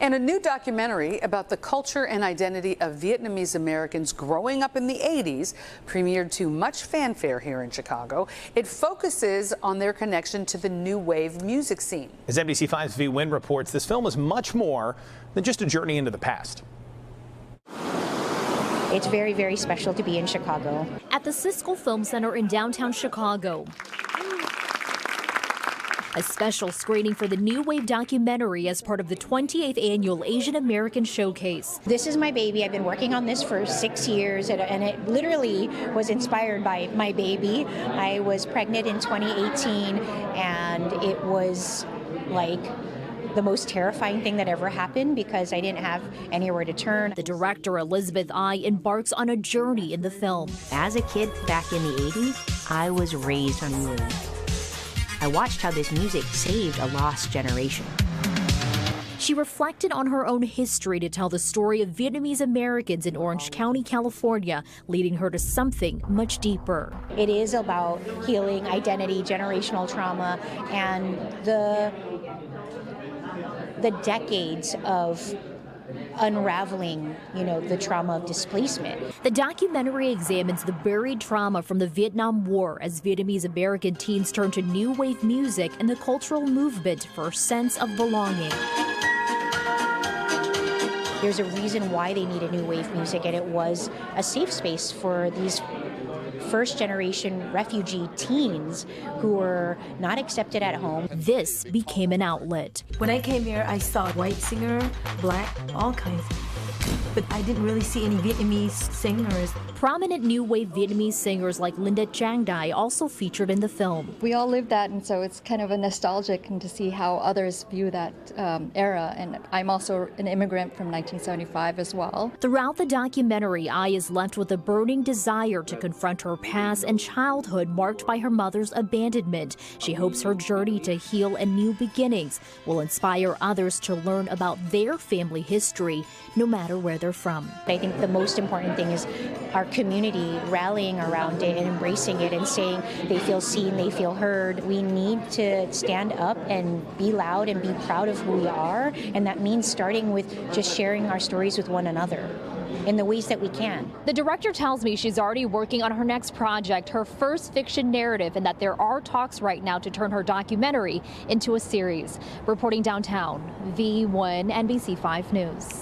And a new documentary about the culture and identity of Vietnamese Americans growing up in the 80s premiered to much fanfare here in Chicago. It focuses on their connection to the new wave music scene. As NBC5's V. Wynn reports, this film is much more than just a journey into the past. It's very, very special to be in Chicago. At the Siskel Film Center in downtown Chicago, a special screening for the New Wave documentary as part of the 28th Annual Asian American Showcase. This is my baby. I've been working on this for 6 years, and it literally was inspired by my baby. I was pregnant in 2018, and it was like the most terrifying thing that ever happened because I didn't have anywhere to turn. The director, Elizabeth Ai, embarks on a journey in the film. As a kid back in the 80s, I was raised on New Wave. I watched how this music saved a lost generation. She reflected on her own history to tell the story of Vietnamese Americans in Orange County, California, leading her to something much deeper. It is about healing identity, generational trauma, and the decades of unraveling, the trauma of displacement. The documentary examines the buried trauma from the Vietnam War as Vietnamese American teens turn to new wave music and the cultural movement for a sense of belonging. There's a reason why they needed new wave music, and it was a safe space for these first-generation refugee teens who were not accepted at home. This became an outlet. When I came here, I saw white singer, black, all kinds. But I didn't really see any Vietnamese singers. Prominent new wave Vietnamese singers like Linda Chang Dai also featured in the film. We all lived that, and so it's kind of a nostalgic and to see how others view that era. And I'm also an immigrant from 1975 as well. Throughout the documentary, Ai is left with a burning desire to confront her past and childhood marked by her mother's abandonment. She hopes her journey to heal and new beginnings will inspire others to learn about their family history, no matter where they're from. I think the most important thing is our community rallying around it and embracing it and saying they feel seen, they feel heard. We need to stand up and be loud and be proud of who we are, and that means starting with just sharing our stories with one another in the ways that we can. The director tells me she's already working on her next project, her first fiction narrative, and that there are talks right now to turn her documentary into a series. Reporting downtown, V1 NBC5 News.